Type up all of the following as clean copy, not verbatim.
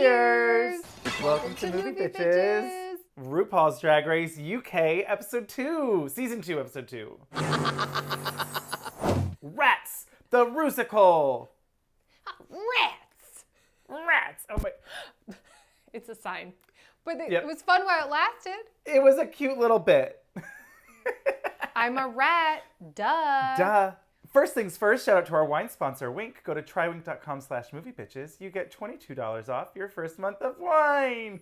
Cheers! Welcome to Movie Bitches. RuPaul's Drag Race UK Episode 2. Season 2, Episode 2. Rats, the Rusical. Rats! Oh my... It's a sign. But it was fun while it lasted. It was a cute little bit. I'm a rat. Duh. Duh. First things first, shout out to our wine sponsor, Wink. Go to trywink.com/moviebitches. You get $22 off your first month of wine.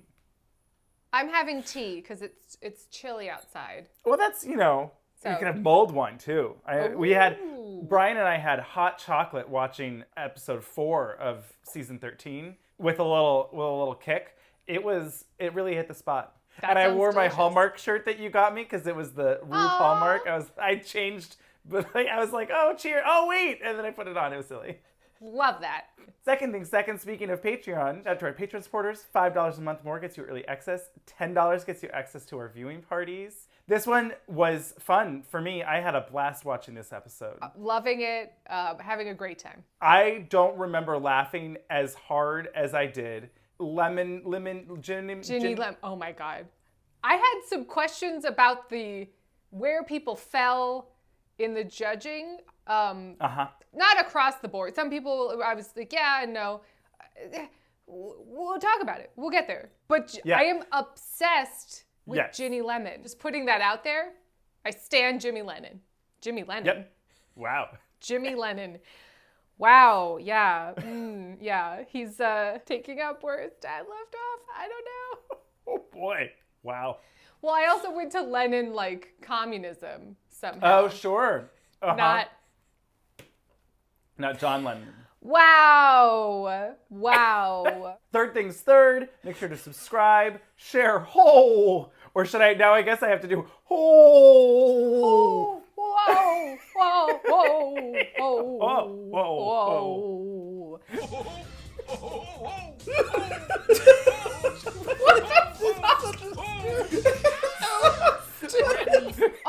I'm having tea because it's chilly outside. Well, that's, you can have mulled wine too. Brian and I had hot chocolate watching episode 4 of season 13 with a little kick. It really hit the spot. And I wore my Hallmark shirt that you got me because it was the RuPaul mark. I changed, but I was like, oh, cheer. Oh, wait. And then I put it on. It was silly. Love that. Second thing, speaking of Patreon, to our Patreon supporters, $5 a month more gets you early access. $10 gets you access to our viewing parties. This one was fun for me. I had a blast watching this episode. Loving it. Having a great time. I don't remember laughing as hard as I did. Ginny Lemon. Oh my God. I had some questions about where people fell in the judging. Not across the board. Some people, I was like, yeah, no. We'll talk about it. We'll get there. But I am obsessed with Ginny Lemon. Just putting that out there. I stan Jimmy Lennon. Jimmy Lennon. Yep. Wow. Jimmy Lennon. Wow. Yeah. Yeah. He's taking up where his dad left off. I don't know. Oh boy. Wow. Well, I also went to Lennon communism somehow. Oh, sure. Not John Lennon. Wow. Third things third, make sure to subscribe, share, or should I, now I guess I have to do, Whoa.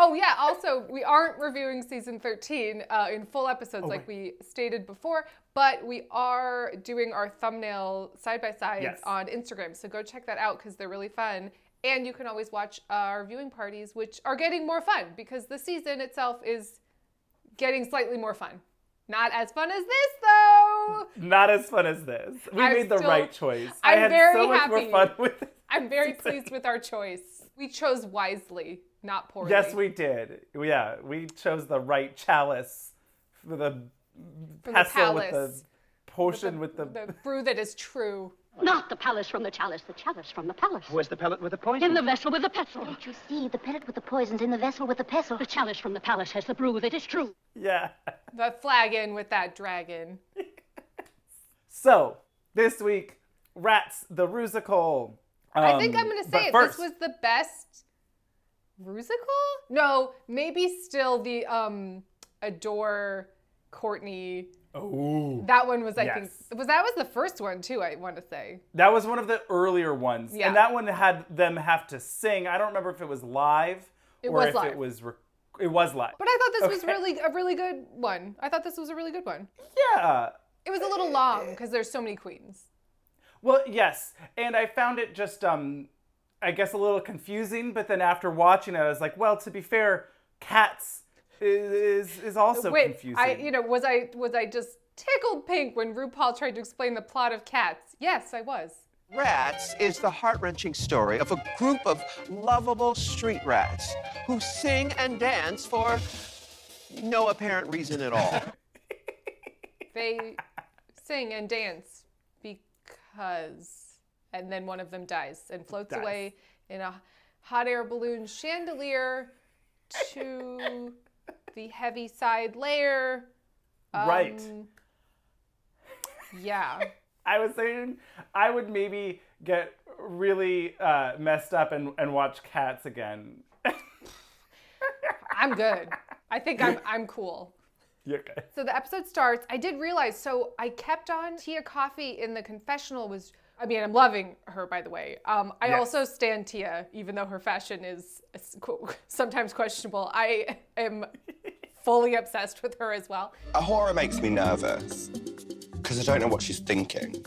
Oh yeah, also we aren't reviewing season 13 in full episodes like we stated before, but we are doing our thumbnail side-by-sides on Instagram, so go check that out because they're really fun. And you can always watch our viewing parties, which are getting more fun because the season itself is getting slightly more fun. Not as fun as this, though. Not as fun as this. We made the right choice. I had so much more fun with it. I'm very pleased with our choice. We chose wisely, not poorly. Yes, we did. Yeah, we chose the right chalice for the pestle with the potion with the brew that is true. Not the palace from the chalice from the palace. Where's the pellet with the poison? In the vessel with the pestle. Don't you see? The pellet with the poison's in the vessel with the pestle. The chalice from the palace has the brew that is true. Yeah. The flagon with that dragon. So, this week, Rats, the Rusical. I think I'm going to say it. First, this was the best Rusical? No, maybe still the Adore Courtney. Oh. That one was, I think, that was the first one too, I want to say. That was one of the earlier ones. Yeah. And that one had them have to sing. I don't remember if it was live it was live. It was live. But I thought this was a really good one. I thought this was a really good one. Yeah. It was a little long because there's so many queens. Well, yes. And I found it just, I guess, a little confusing. But then after watching it, I was like, well, to be fair, Cats is also confusing. Was I just tickled pink when RuPaul tried to explain the plot of Cats? Yes, I was. Rats is the heart-wrenching story of a group of lovable street rats who sing and dance for no apparent reason at all. They sing and dance because, and then one of them dies and floats away in a hot air balloon chandelier to the heavy side layer. Right. Yeah. I was saying I would maybe get really messed up and watch Cats again. I'm good. I think I'm cool. You're good. So the episode starts. I did realize, so I kept on Tia Coffee in the confessional was, I mean, I'm loving her, by the way. I also stan Tia, even though her fashion is sometimes questionable. I am fully obsessed with her as well. A horror makes me nervous because I don't know what she's thinking.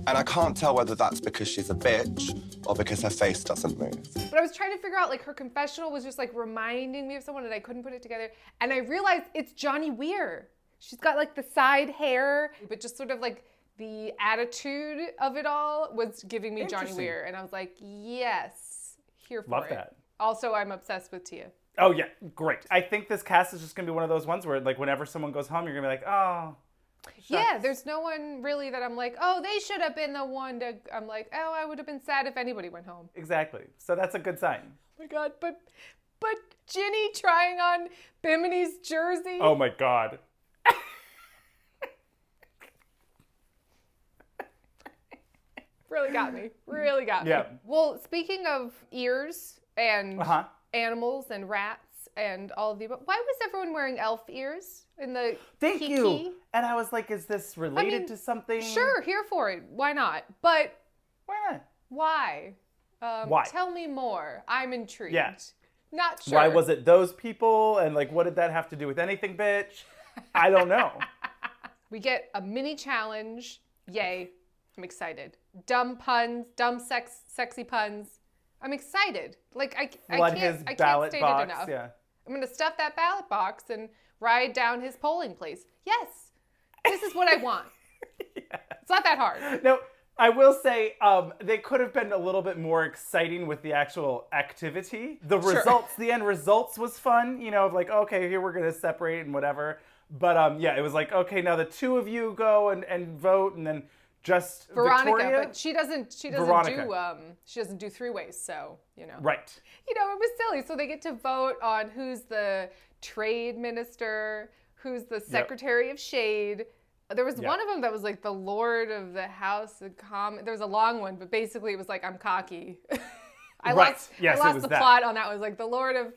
And I can't tell whether that's because she's a bitch or because her face doesn't move. But I was trying to figure out, like, her confessional was just, like, reminding me of someone, and I couldn't put it together. And I realized it's Johnny Weir. She's got, like, the side hair, but just sort of, like, the attitude of it all was giving me Johnny Weir. And I was like, yes, here for it. Love that. Also, I'm obsessed with Tia. Oh, yeah, great. I think this cast is just going to be one of those ones where, like, whenever someone goes home, you're going to be like, oh, shucks. Yeah, there's no one really that I'm like, oh, they should have been the one to, I'm like, oh, I would have been sad if anybody went home. Exactly. So that's a good sign. Oh my God, but Ginny trying on Bimini's jersey. Oh my God. Really got me. Really got me. Yeah. Well, speaking of ears and Uh-huh. animals and rats and all of the above, why was everyone wearing elf ears in the Thank Kiki? you. And I was like, is this related to something? Sure, here for it. Why not? But Why not? why? Why? Tell me more. I'm intrigued. Yeah. Not sure. Why was it those people? And like, what did that have to do with anything, bitch? I don't know. We get a mini challenge. Yay. I'm excited. Dumb puns, dumb sexy puns. I'm excited. Like, I Flood can't his state ballot it box. enough. Yeah. I'm going to stuff that ballot box and ride down his polling place. Yes. This is what I want. It's not that hard. No, I will say they could have been a little bit more exciting with the actual activity. The results, the end results was fun, you know, of like, okay, here we're going to separate and whatever. But yeah, it was like, okay, now the two of you go and vote, and then just Veronica, Victoria. but she doesn't Veronica. do three ways, so, you know. Right. You know, it was silly. So they get to vote on who's the trade minister, who's the secretary of shade. There was one of them that was like the Lord of the House of Commons. There was a long one, but basically it was like, I'm cocky. I lost the plot on that. It was like the Lord of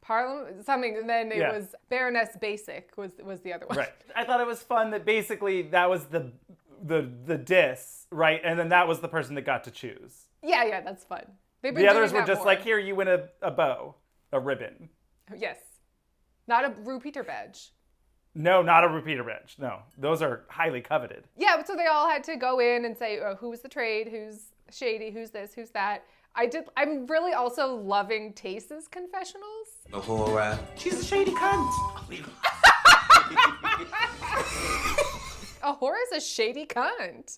Parliament, something, and then it was Baroness Basic was the other one. Right. I thought it was fun that basically that was the diss, right? And then that was the person that got to choose. Yeah, that's fun. The others were just like, here, you win a bow, a ribbon. Yes. Not a Ru-Peter badge. No, not a repeater badge. No, those are highly coveted. Yeah, so they all had to go in and say, who was the trade, who's shady, who's this, who's that. I'm really also loving Tace's confessionals. Agoura. She's a shady cunt. Agoura's a shady cunt.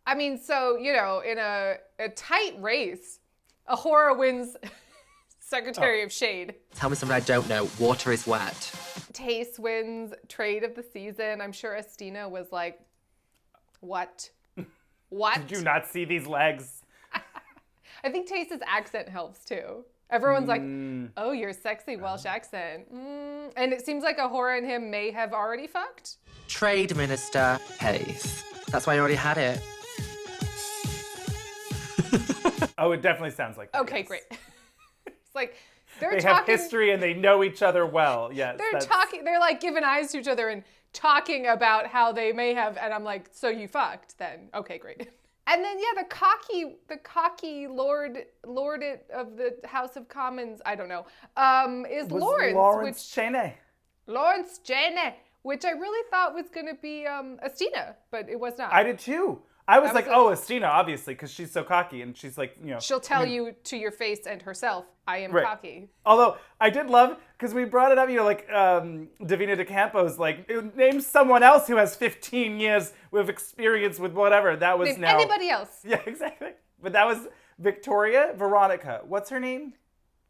I mean, so, you know, in a tight race, Agoura wins Secretary of Shade. Tell me something I don't know. Water is wet. Tace wins Trade of the Season. I'm sure Stina was like, what? What? Did you not see these legs? I think Tace's accent helps too. Everyone's like, oh, your sexy Welsh accent. And it seems like Agoura and him may have already fucked. Trade Minister Hayes. That's why I already had it. Oh, it definitely sounds like that. Okay, yes. great. It's like, They have history and they know each other well. Yes. They're like giving eyes to each other and talking about how they may have, and I'm like, so you fucked then. Okay, great. And then the cocky lord of the House of Commons, I don't know, is Lawrence Cheney. Lawrence Cheney, which I really thought was going to be Stina, but it was not. I did too. I was like, oh, Stina, obviously, because she's so cocky, and she's like, you know. She'll tell you to your face and herself, I am cocky. Although, I did love, because we brought it up, you know, like, Davina De Campo's like, name someone else who has 15 years of experience with whatever. That was now. Anybody else. Yeah, exactly. But that was Veronica. What's her name?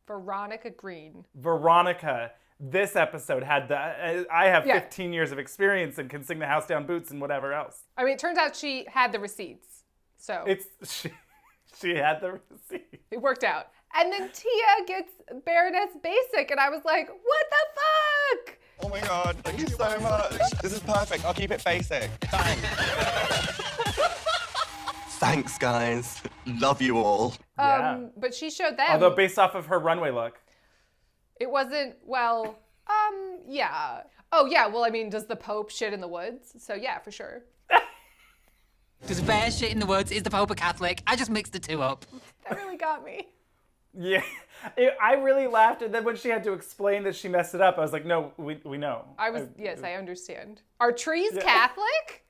Veronica Green. Veronica. This episode had I have 15 years of experience and can sing the House Down Boots and whatever else. I mean, it turns out she had the receipts. So she had the receipts. It worked out. And then Tia gets Baroness Basic, and I was like, what the fuck? Oh my God, thank you so much. This is perfect. I'll keep it basic. Thanks, guys. Love you all. But she showed them. Although based off of her runway look. It wasn't, well, yeah. Oh, yeah, well, I mean, does the Pope shit in the woods? So, yeah, for sure. Does bear shit in the woods? Is the Pope a Catholic? I just mixed the two up. That really got me. Yeah. I really laughed, and then when she had to explain that she messed it up, I was like, no, we know. Yes, I understand. Are trees Catholic?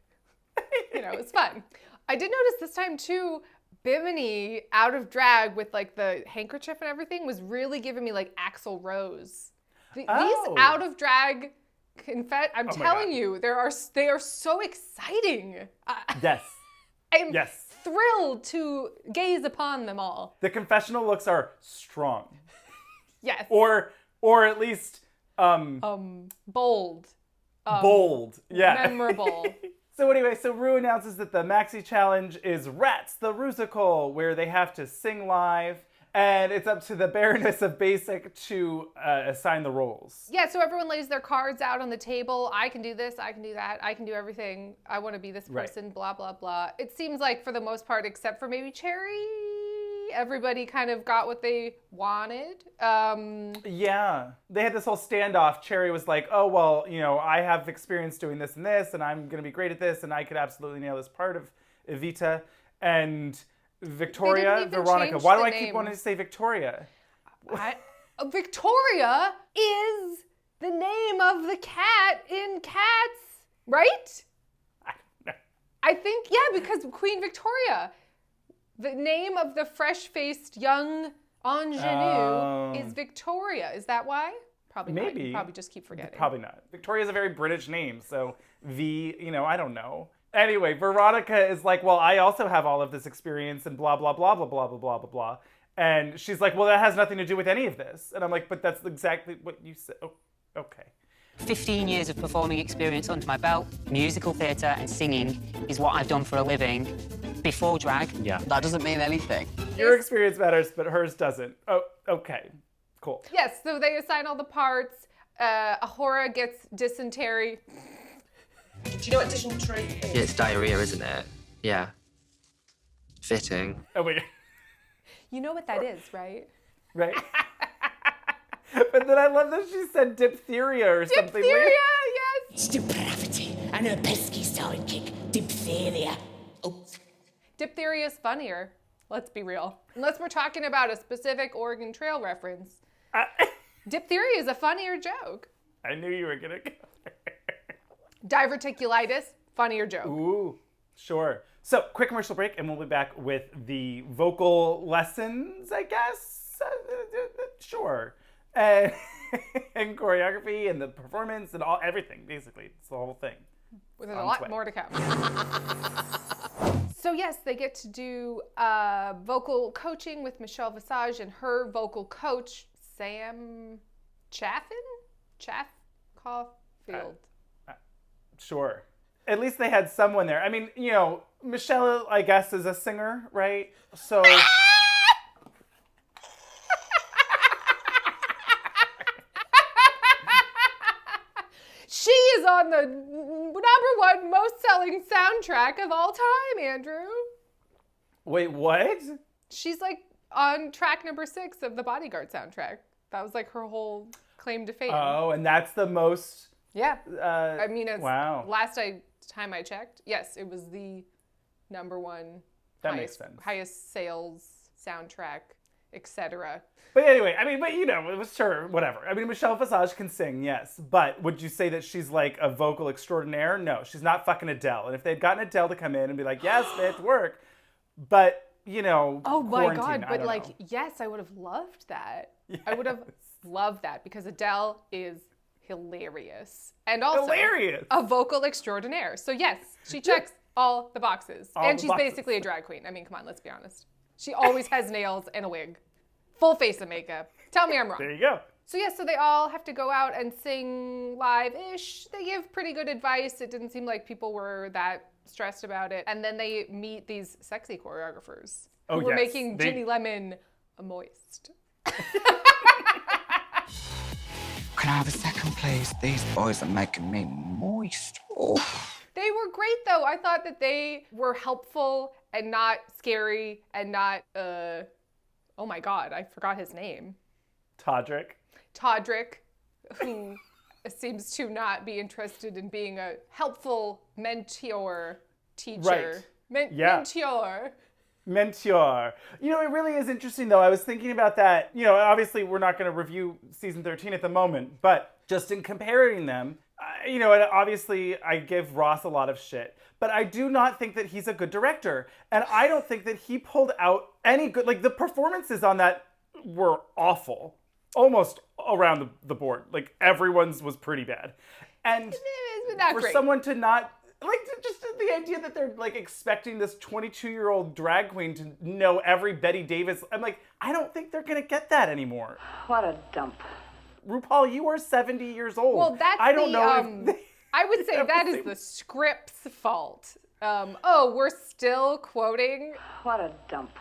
It's fun. I did notice this time, too, Bimini, out of drag with, like, the handkerchief and everything, was really giving me, like, Axl Rose. These out of drag I'm telling you, they are so exciting. Yes. I'm thrilled to gaze upon them all. The confessional looks are strong. Yes. Or at least bold. Bold. Yeah. Memorable. So anyway, Ru announces that the Maxi challenge is Rats the Rusical, where they have to sing live. And it's up to the Baroness of Basic to assign the roles. Yeah, so everyone lays their cards out on the table. I can do this, I can do that, I can do everything. I want to be this person, blah, blah, blah. It seems like for the most part, except for maybe Cherry, everybody kind of got what they wanted. Yeah, they had this whole standoff. Cherry was like, oh, well, I have experience doing this, and I'm going to be great at this, and I could absolutely nail this part of Evita. And Victoria, Veronica. Why do I keep wanting to say Victoria? Victoria is the name of the cat in Cats, right? I don't know. I think, yeah, because Queen Victoria, the name of the fresh-faced young ingenue is Victoria. Is that why? Probably not. You probably just keep forgetting. Probably not. Victoria is a very British name, so I don't know. Anyway, Veronica is like, well, I also have all of this experience and blah, blah, blah, blah, blah, blah, blah, blah, blah. And she's like, well, that has nothing to do with any of this. And I'm like, but that's exactly what you said. Oh, okay. 15 years of performing experience under my belt. Musical theatre and singing is what I've done for a living before drag. Yeah. That doesn't mean anything. Your experience matters, but hers doesn't. Oh, okay. Cool. Yes, so they assign all the parts. Agoura gets dysentery. Do you know what dysentery is? Yeah, it's diarrhea, isn't it? Yeah. Fitting. Oh, wait. You know what that is, right? Right. But then I love that she said diphtheria or something. Diphtheria, yes. It's depravity and her pesky sidekick, diphtheria. Oh. Diphtheria is funnier. Let's be real. Unless we're talking about a specific Oregon Trail reference. Diphtheria is a funnier joke. I knew you were going to go there. Diverticulitis, funnier joke. Ooh, sure. So, quick commercial break, and we'll be back with the vocal lessons, I guess? Sure. And choreography and the performance and everything, basically. It's the whole thing. There's a lot more to come. So, yes, they get to do vocal coaching with Michelle Visage and her vocal coach, Sam Caulfield. Sure. At least they had someone there. I mean, Michelle, I guess, is a singer, right? So... She is on the #1 most selling soundtrack of all time, Andrew. Wait, what? She's like on track #6 of the Bodyguard soundtrack. That was like her whole claim to fame. Oh, and that's the most... Yeah. I mean, it's wow. Time I checked, yes, it was the #1 that makes sense. highest sales soundtrack, etc. But anyway, I mean, it was sure, whatever. I mean, Michelle Visage can sing, yes. But would you say that she's like a vocal extraordinaire? No, she's not fucking Adele. And if they'd gotten Adele to come in and be like, yes, bitch, work. But, oh my God, but know. Yes, I would have loved that. Yes. I would have loved that because Adele is hilarious. And also a vocal extraordinaire. So yes, she checks all the boxes. And she's basically a drag queen. I mean, come on, let's be honest. She always has nails and a wig. Full face of makeup. Tell me I'm wrong. There you go. So yes, so they all have to go out and sing live-ish. They give pretty good advice. It didn't seem like people were that stressed about it. And then they meet these sexy choreographers who were making Ginny Lemon moist. Can I have a second, please? These boys are making me moist. Oh. They were great, though. I thought that they were helpful and not scary and not, oh my God, I forgot his name. Todrick, who seems to not be interested in being a helpful mentor teacher. Right. Mentor. Mentor. You know, it really is interesting, though. I was thinking about that. You know, obviously, we're not going to review season 13 at the moment, but just in comparing them, you know, and obviously, I give Ross a lot of shit, but I do not think that he's a good director. And I don't think that he pulled out any good, like, the performances on that were awful. Almost around the board. Like, everyone's was pretty bad. And not for great. someone to not, like, just the idea that they're, like, expecting this 22-year-old drag queen to know every Betty Davis, I'm like, I don't think they're going to get that anymore. What a dump. RuPaul, you are 70 years old. Well, that's I don't know if I would say that is the script's fault. We're still quoting What a dump.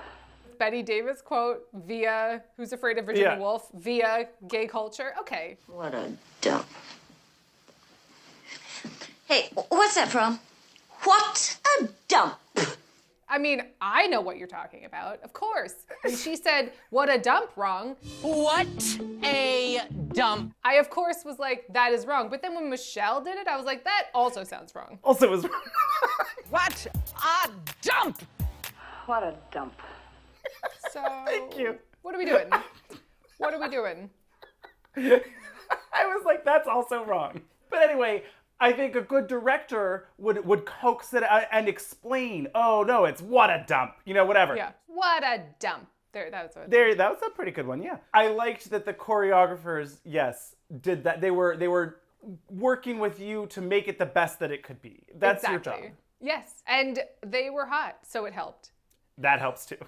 Betty Davis quote via Who's Afraid of Virginia Yeah. Woolf via gay culture. Okay. What a dump. Hey, what's that from? What a dump. I mean, I know what you're talking about, of course. When she said, what a dump, wrong. What a dump. I, of course, was like, that is wrong. But then when Michelle did it, I was like, that also sounds wrong. Also, it was What a dump. What a dump. So, Thank you. What are we doing? What are we doing? I was like, that's also wrong. But anyway, I think a good director would coax it out and explain, oh no, it's what a dump, you know, whatever. Yeah. What a dump. That was a pretty good one, yeah. I liked that the choreographers, yes, did that. They were working with you to make it the best that it could be. That's your job. Yes, and they were hot, so it helped. That helps too.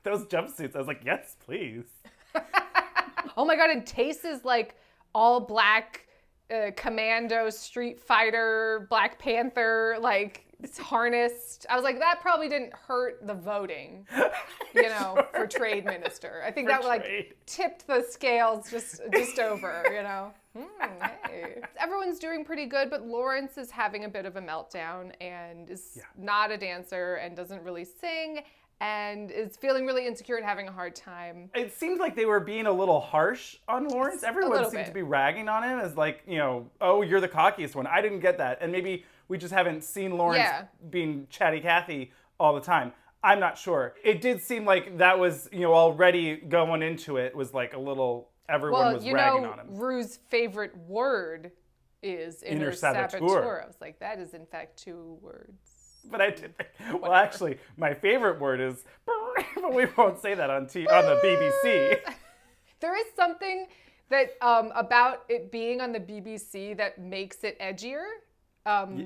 Those jumpsuits, I was like, yes, please. Oh my God, and Tace is like all black, commando, Street Fighter, Black Panther, like it's harnessed. I was like, that probably didn't hurt the voting, you know, for trade minister. I think that like tipped the scales just over, you know. Hey. Everyone's doing pretty good, but Lawrence is having a bit of a meltdown and is not a dancer and doesn't really sing and is feeling really insecure and having a hard time. It seemed like they were being a little harsh on Lawrence. Everyone seemed to be ragging on him as like, you know, oh, you're the cockiest one. I didn't get that. And maybe we just haven't seen Lawrence being chatty Cathy all the time. I'm not sure. It did seem like that was, you know, already going into it was like a little, everyone was ragging on him. Rue's favorite word is inner saboteur. I was like, that is in fact 2 words. But I did. Well, actually, my favorite word is, but we won't say that on the BBC. There is something that about it being on the BBC that makes it edgier.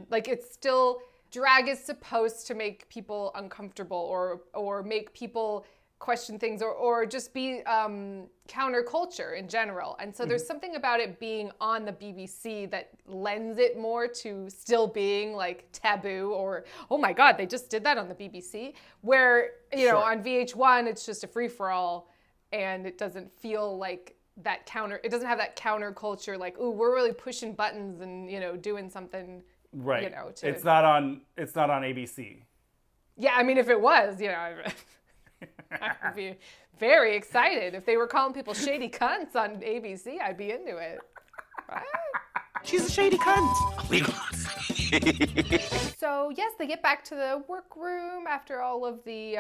Like it's still, drag is supposed to make people uncomfortable or make people question things or just be counterculture in general. And so there's something about it being on the BBC that lends it more to still being like taboo or, oh my God, they just did that on the BBC. Where, you know, on VH1, it's just a free-for-all and it doesn't feel like that it doesn't have that counterculture like, ooh, we're really pushing buttons and, you know, doing something, right. You know. It's not on ABC. Yeah, I mean, if it was, you know, I would be very excited. If they were calling people shady cunts on ABC, I'd be into it. Right? She's a shady cunt. So, yes, they get back to the workroom after all of the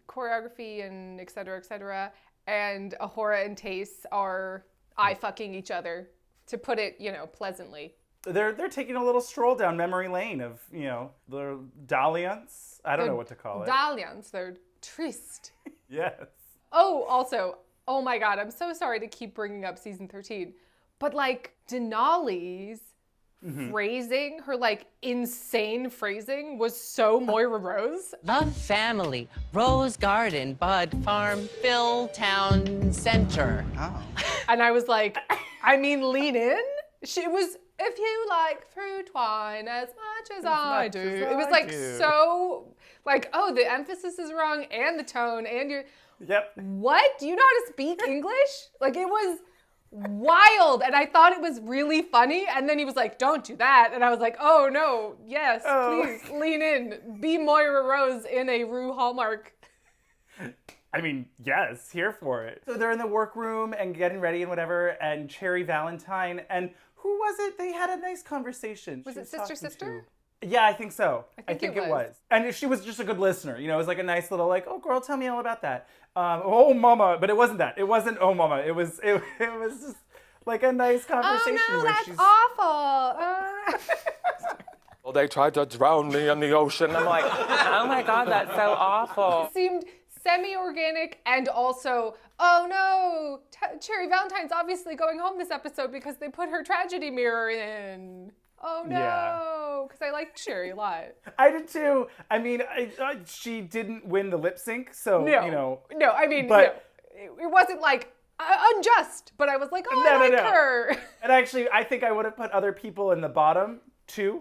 choreography and et cetera, and Agoura and Tace are eye-fucking each other, to put it, you know, pleasantly. They're taking a little stroll down memory lane of, you know, the dalliance. I don't know what to call it. Dalliance. They're tryst. Yes. Oh, also, oh my God, I'm so sorry to keep bringing up season 13, but like Denali's phrasing, her like insane phrasing was so Moira Rose. The family, Rose Garden, Bud Farm, Phil Town Center. Oh. And I was like, I mean, lean in. She was, if you like fruit wine as much as I do. It was like so, like, oh, the emphasis is wrong and the tone and you're, what? Do you know how to speak English? Like, it was wild. And I thought it was really funny. And then he was like, don't do that. And I was like, oh, no, yes, please lean in. Be Moira Rose in a Ru Hallmark. I mean, yes, here for it. So they're in the workroom and getting ready and whatever, and Cherry Valentine, and who was it? They had a nice conversation. Was it Sister? Yeah, I think so. I think it was. And she was just a good listener. You know, it was like a nice little like, oh, girl, tell me all about that. Oh, mama. But it wasn't that. It wasn't, oh, mama. It was just like a nice conversation. Oh, no, where that's she's... awful. Well, they tried to drown me in the ocean. I'm like, oh my God, that's so awful. It seemed semi-organic and also, oh no, Cherry Valentine's obviously going home this episode because they put her tragedy mirror in. Oh no, because I like Cherry a lot. I did too. I mean, she didn't win the lip sync, so, you know. No, I mean, but it wasn't like unjust, but I was like, oh, I like her. And actually, I think I would have put other people in the bottom too.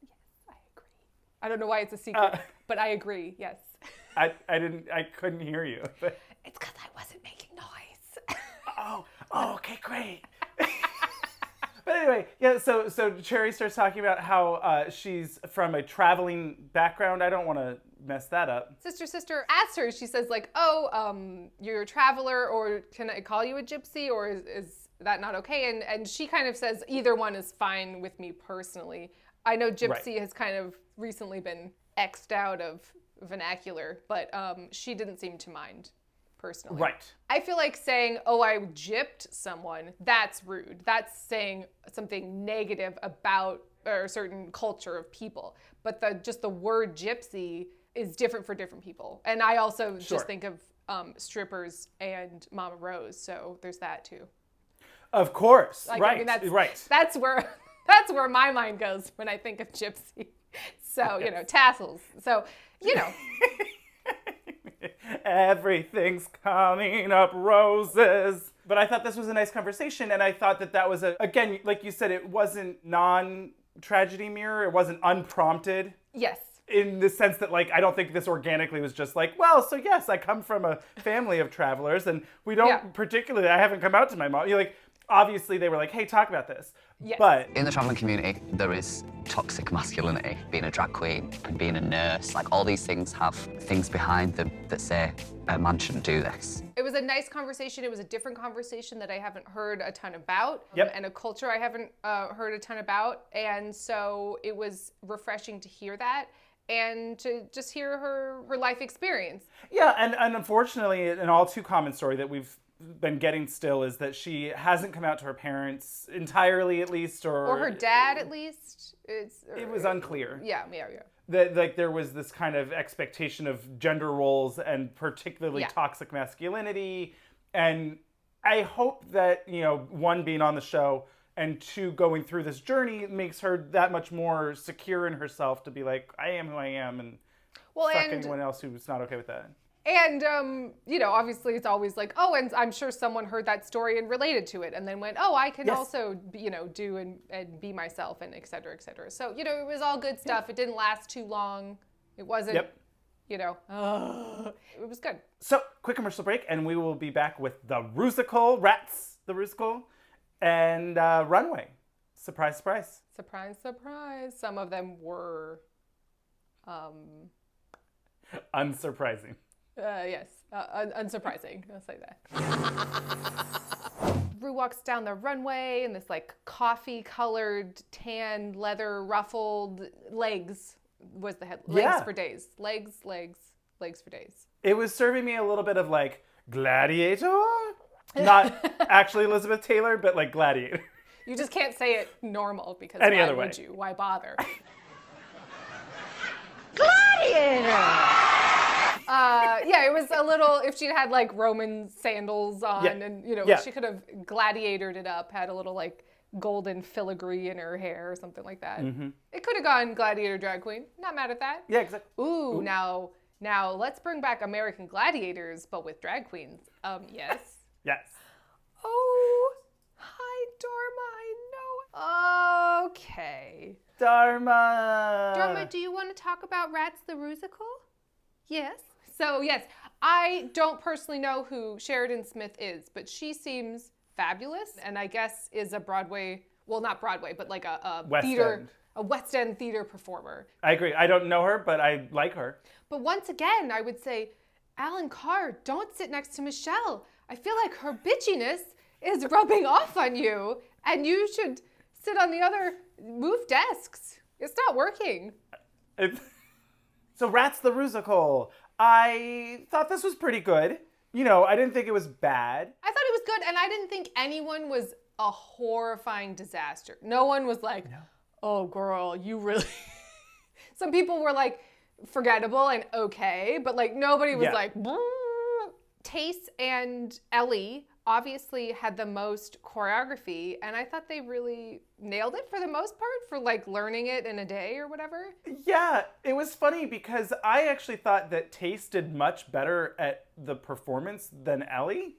Yes, I agree. I don't know why it's a secret, but I agree, yes. I couldn't hear you. It's because I wasn't making noise. Oh, okay, great. But anyway, yeah, so Cherry starts talking about how she's from a traveling background. I don't want to mess that up. Sister asks her, she says like, oh, you're a traveler, or can I call you a gypsy, or is that not okay? And she kind of says either one is fine with me personally. I know gypsy has kind of recently been X'd out of vernacular, but she didn't seem to mind personally. Right. I feel like saying, oh, I gypped someone, that's rude. That's saying something negative about a certain culture of people. But just the word gypsy is different for different people. And I also just think of strippers and Mama Rose, so there's that too. Of course, like, right, I mean, right. That's where my mind goes when I think of gypsy. So, you know, tassels. So, you know. Everything's coming up roses. But I thought this was a nice conversation, and I thought that was again, like you said, it wasn't non-tragedy mirror. It wasn't unprompted. Yes. In the sense that, like, I don't think this organically was just like, well, so yes, I come from a family of travelers, and we don't particularly, I haven't come out to my mom. You're like, obviously they were like, hey, talk about this. Yes. But in the traveling community, there is toxic masculinity. Being a drag queen and being a nurse, like all these things have things behind them that say a man shouldn't do this. It was a nice conversation. It was a different conversation that I haven't heard a ton about, and a culture I haven't heard a ton about. And so it was refreshing to hear that and to just hear her life experience. Yeah, and unfortunately, an all too common story that we've been getting still is that she hasn't come out to her parents entirely, at least, or her dad, at least. It was unclear. Yeah. That like there was this kind of expectation of gender roles and particularly toxic masculinity, and I hope that, you know, one, being on the show, and two, going through this journey makes her that much more secure in herself to be like, I am who I am, and fuck anyone else who's not okay with that. And, you know, obviously it's always like, oh, and I'm sure someone heard that story and related to it and then went, oh, I can also, you know, do and be myself and et cetera, et cetera. So, you know, it was all good stuff. It didn't last too long. It wasn't, you know, it was good. So, quick commercial break, and we will be back with the Rusical, the Rusical, and Runway. Surprise, surprise. Surprise, surprise. Some of them were... unsurprising. Yes, unsurprising. I'll say that. Ru walks down the runway in this like coffee-colored, tan, leather, ruffled legs was the head. Legs for days. Legs for days. It was serving me a little bit of like Gladiator? Not actually Elizabeth Taylor, but like Gladiator. You just can't say it normal because Any why other way. would you? Why bother? Gladiator! Yeah, it was a little, if she'd had like Roman sandals on and, you know, she could have gladiatored it up, had a little like golden filigree in her hair or something like that. Mm-hmm. It could have gone gladiator drag queen. Not mad at that. Yeah, exactly. Ooh. Now let's bring back American Gladiators, but with drag queens. Yes. Yes. Oh, hi, Dharma, I know. Okay. Dharma, do you want to talk about Rats the Rusical? Yes. So, yes, I don't personally know who Sheridan Smith is, but she seems fabulous, and I guess is a Broadway, well, not Broadway, but like a West End theater performer. I agree. I don't know her, but I like her. But once again, I would say, Alan Carr, don't sit next to Michelle. I feel like her bitchiness is rubbing off on you, and you should sit on the other, move desks. It's not working. So Rats the Rusical. I thought this was pretty good. You know, I didn't think it was bad. I thought it was good, and I didn't think anyone was a horrifying disaster. No one was like, oh, girl, you really... Some people were like, forgettable and okay, but like nobody was like... Tace and Ellie obviously had the most choreography, and I thought they really nailed it for the most part for like learning it in a day or whatever. Yeah, it was funny because I actually thought that Tace did much better at the performance than Ellie,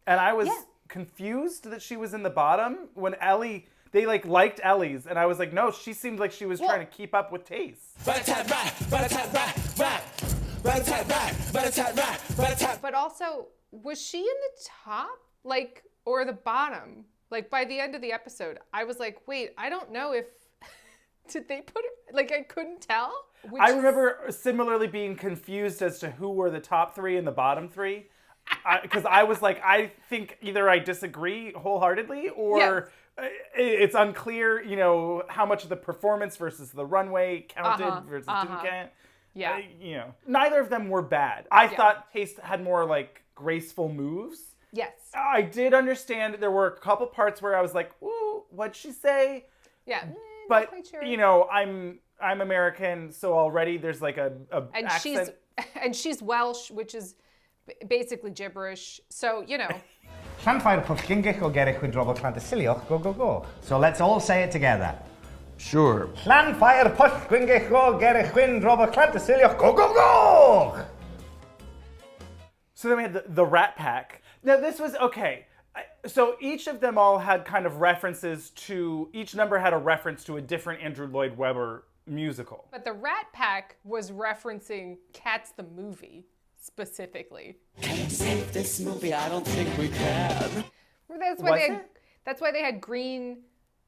and I was confused that she was in the bottom when Ellie... They liked Ellie's, and I was like, no, she seemed like she was trying to keep up with Tace. But also, was she in the top, or the bottom? Like by the end of the episode, I was like, wait, I don't know if did they put her? I couldn't tell. I remember similarly being confused as to who were the top three and the bottom three, because I was like, I think either I disagree wholeheartedly or. It's unclear, you know, how much of the performance versus the runway counted versus didn't count. Yeah. You know, neither of them were bad. I thought Taste had more graceful moves. Yes. I did understand there were a couple parts where I was like, ooh, what'd she say? Yeah. But, not quite sure. you know, I'm American, so already there's a and accent. She's Welsh, which is basically gibberish. So, you know. Go, go, go. So let's all say it together. Sure. Go, go, go! So then we had the Rat Pack. Now this was, okay. So each of them all had kind of references to, each number had a reference to a different Andrew Lloyd Webber musical. But the Rat Pack was referencing Cats the movie. Specifically. Can we save this movie? I don't think we can. That's why they had green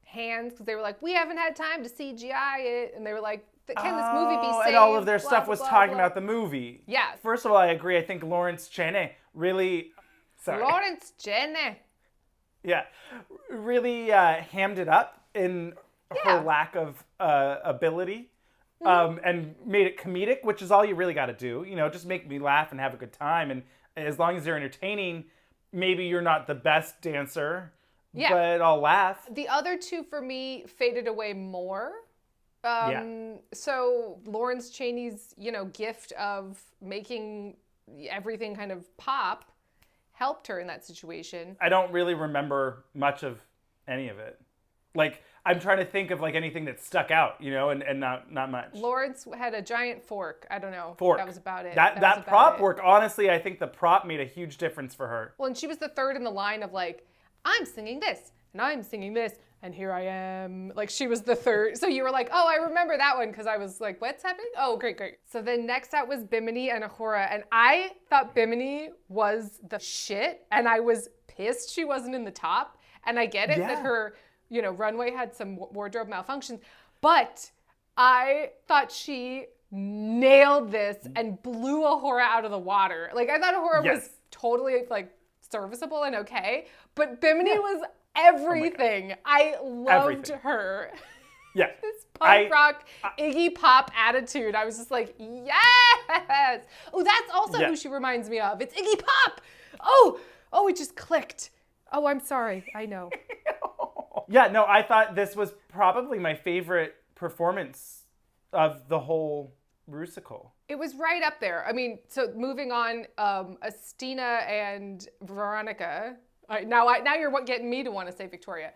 hands, because they were like, we haven't had time to CGI it, and they were like, can this movie be saved? And all of their blah, stuff blah, was blah, talking blah. about the movie. Yeah. First of all, I agree. I think Lawrence Cheney really, Lawrence Cheney. Yeah, really hammed it up in her lack of ability. And made it comedic, which is all you really got to do. You know, just make me laugh and have a good time. And as long as you're entertaining, maybe you're not the best dancer, but I'll laugh. The other two for me faded away more. So Lawrence Cheney's, gift of making everything kind of pop helped her in that situation. I don't really remember much of any of it. I'm trying to think of anything that stuck out, and not much. Lawrence had a giant fork. I don't know. Fork. That was about it. That prop work, honestly, I think the prop made a huge difference for her. Well, and she was the third in the line of I'm singing this, and I'm singing this, and here I am. She was the third. So you were like, oh, I remember that one, because I was like, what's happening? Oh, great. So then next out was Bimini and Agoura, and I thought Bimini was the shit, and I was pissed she wasn't in the top, and I get it that her... runway had some wardrobe malfunctions, but I thought she nailed this and blew Agoura out of the water. I thought Agoura was totally serviceable and okay, but Bimini was everything. I loved her. Yeah. This punk rock Iggy Pop attitude. I was just like, yes. Oh, that's also who she reminds me of. It's Iggy Pop. Oh, it just clicked. Oh, I'm sorry. I know. Yeah, no, I thought this was probably my favorite performance of the whole Rusical. It was right up there. I mean, so moving on, Stina and Veronica. Now you're getting me to want to say Victoria.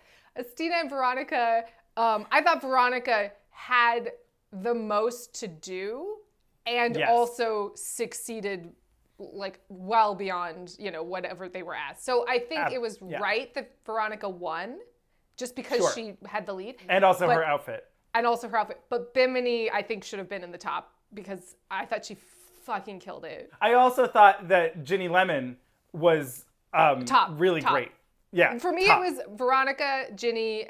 Stina and Veronica, I thought Veronica had the most to do and also succeeded well beyond, whatever they were asked. So I think it was right that Veronica won. Just because she had the lead. And also her outfit. But Bimini, I think, should have been in the top because I thought she fucking killed it. I also thought that Ginny Lemon was really great. Yeah. For me, it was Veronica, Ginny,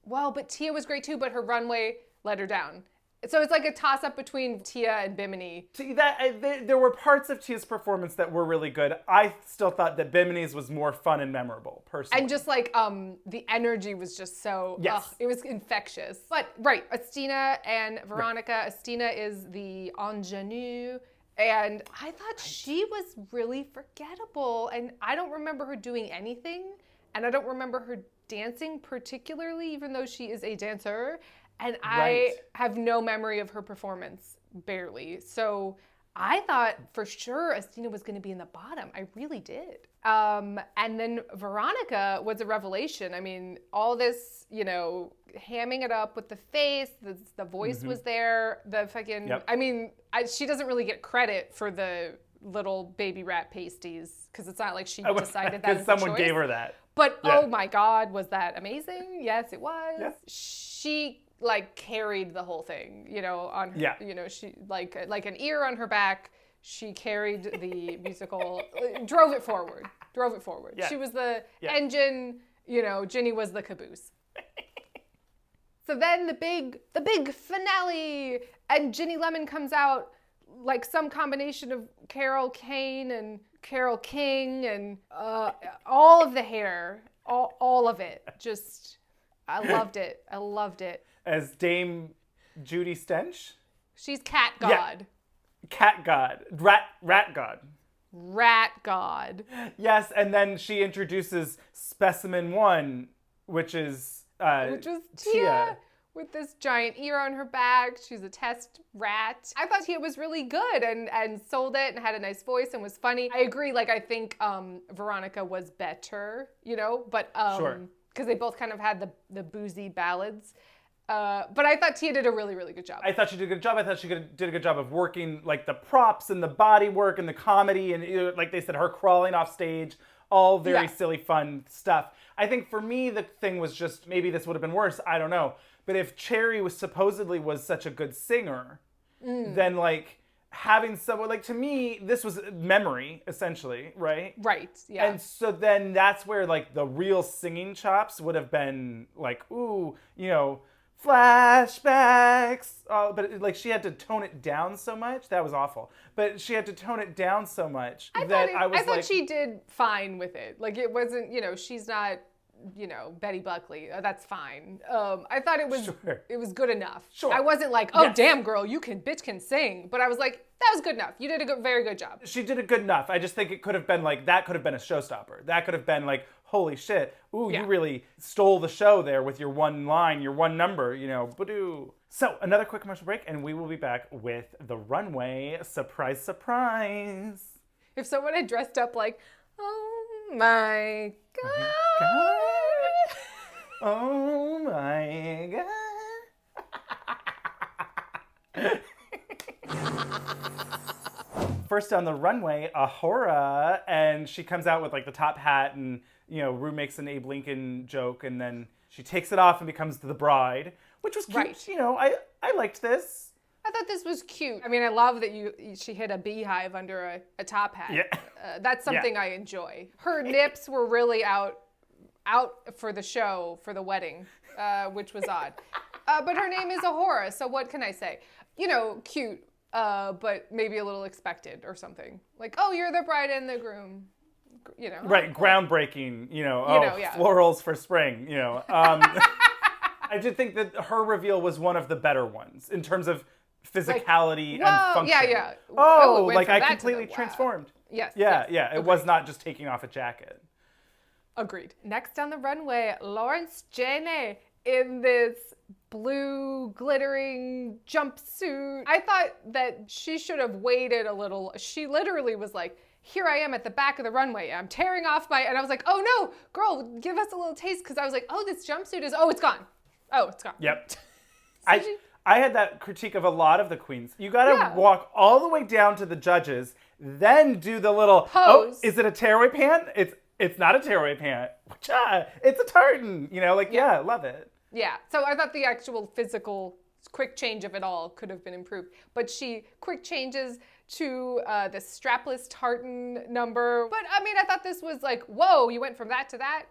but Tia was great too, but her runway let her down. So it's like a toss-up between Tia and Bimini. See, there were parts of Tia's performance that were really good. I still thought that Bimini's was more fun and memorable, personally. And just like the energy was just so, it was infectious. But right, Stina and Veronica. Right. Stina is the ingenue. And I thought she was really forgettable. And I don't remember her doing anything. And I don't remember her dancing particularly, even though she is a dancer. And I have no memory of her performance, barely. So I thought for sure Stina was going to be in the bottom. I really did. And then Veronica was a revelation. I mean, all this, hamming it up with the face, the voice was there, the fucking, I mean, she doesn't really get credit for the little baby rat pasties, because it's not like she decided that because someone gave her that. But oh my God, was that amazing? Yes, it was. Yeah. She carried the whole thing, on her, she like an ear on her back. She carried the musical, drove it forward. Yeah. She was the engine, Ginny was the caboose. So then the big finale, and Ginny Lemon comes out like some combination of Carole Kane and Carole King, and all of the hair, all of it. Just, I loved it. As Dame Judi Stench? She's Cat God. Yeah. Cat God. Rat God. Rat God. Yes, and then she introduces Specimen 1, which was Tia. With this giant ear on her back. She's a test rat. I thought Tia was really good and sold it and had a nice voice and was funny. I agree, I think Veronica was better, but sure. Because they both kind of had the boozy ballads. But I thought Tia did a really, really good job. I thought she did a good job. I thought she did a good job of working the props and the body work and the comedy and like they said, her crawling off stage, all very silly, fun stuff. I think for me, the thing was just, maybe this would have been worse. I don't know. But if Cherry was supposedly such a good singer, then having someone, to me, this was memory, essentially, right? Right, yeah. And so then that's where the real singing chops would have been ooh, flashbacks. But she had to tone it down so much. That was awful. But she had to tone it down so much I thought she did fine with it. It wasn't, she's not, Betty Buckley. That's fine. I thought it was good enough. Sure. I wasn't damn girl, bitch can sing. But I was like, that was good enough. You did a very good job. She did a good enough. I just think it could have been that could have been a showstopper. That could have been holy shit. Ooh, you really stole the show there with your one line, your one number, badoo. So another quick commercial break and we will be back with the runway. Surprise, surprise. If someone had dressed up oh my God. Oh my God. First on the runway, Agoura, and she comes out with the top hat and, Ru makes an Abe Lincoln joke and then she takes it off and becomes the bride, which was cute. Right. I liked this. I thought this was cute. I mean, I love that she hid a beehive under a top hat. Yeah. That's something I enjoy. Her nips were really out for the show, for the wedding, which was odd. But her name is Agoura, so what can I say? Cute, but maybe a little expected or something. Oh, you're the bride and the groom. Right, groundbreaking, florals for spring, I did think that her reveal was one of the better ones in terms of physicality and function. Yeah. Oh, I completely transformed. Yes. Yeah. It was not just taking off a jacket. Agreed. Next on the runway, Lawrence Janey in this blue glittering jumpsuit. I thought that she should have waited a little. She literally was here I am at the back of the runway. I'm tearing off and I was like, oh no, girl, give us a little taste. Because I was like, oh, this jumpsuit it's gone. Oh, it's gone. Yep. I had that critique of a lot of the queens. You gotta walk all the way down to the judges, then do the little pose. Oh, is it a tearaway pant? It's not a tearaway pant. It's a tartan. Yeah, love it. Yeah. So I thought the actual physical quick change of it all could have been improved. But she quick changes to the strapless tartan number. But I mean, I thought this was whoa, you went from that to that.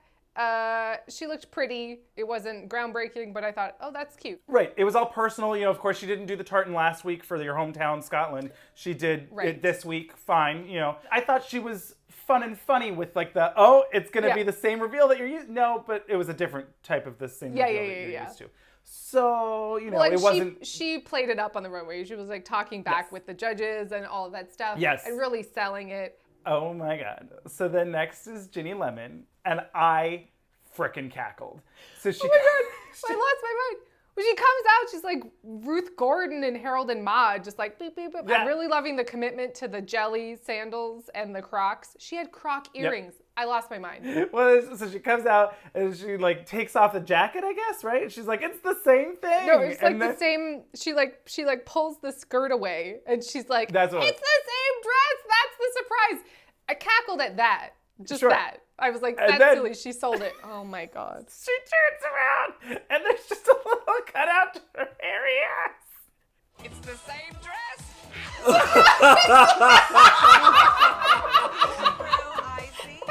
She looked pretty. It wasn't groundbreaking, but I thought, oh, that's cute. Right. It was all personal. You know, of course, she didn't do the tartan last week for your hometown, Scotland. She did it this week. Fine. You know, I thought she was fun and funny with like it's going to be the same reveal that you're used. No, but it was a different type of the same reveal that you're used to. So, you know, it wasn't... She played it up on the runway. She was like talking back with the judges and all of that stuff. Yes. And really selling it. Oh my God. So then next is Ginny Lemon, and I frickin' cackled. So she... Oh my God, I lost my mind. When she comes out, she's like Ruth Gordon and Harold and Maude, just like beep, beep, beep. Yeah. I'm really loving the commitment to the jelly sandals and the Crocs. She had Croc earrings. Yep. I lost my mind. Well, so she comes out and she like takes off the jacket, I guess, right? And she's like, it's the same thing. No, it's like the same. She like pulls the skirt away and she's like, it's the same dress. That's the surprise. I cackled at that. Just that. I was like, that's silly. She sold it. Oh my God. She turns around and there's just a little cutout to her hairy ass. It's the same dress. I see you.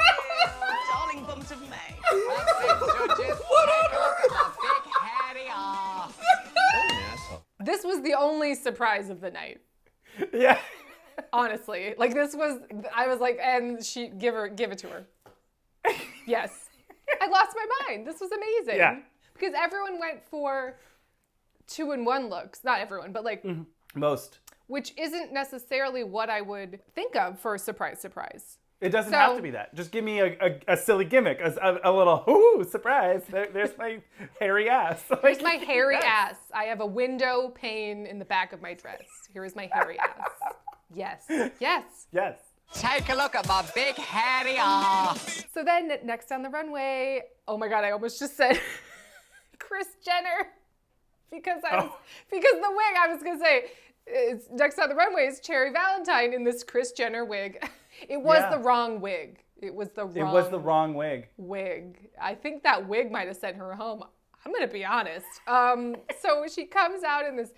Darling bums of May. Judges, what take a look at my big hairy ass. This was the only surprise of the night. Yeah. Honestly, like I was like, and she give it to her. Yes. I lost my mind. This was amazing. Yeah. Because everyone went for 2-in-1 looks. Not everyone, but like most. Which isn't necessarily what I would think of for a surprise. It doesn't have to be that. Just give me a silly gimmick, a little, ooh, surprise. There's my hairy ass. Here's my hairy ass. I have a window pane in the back of my dress. Here is my hairy ass. Yes. Yes. Yes. Take a look at my big hairy ass. So then next on the runway, oh my God, I almost just said Kris Jenner because the wig, I was gonna say, it's next on the runway is Cherry Valentine in this Kris Jenner wig. It was the wrong wig. It was the wrong wig. I think that wig might have sent her home. I'm gonna be honest. So she comes out in this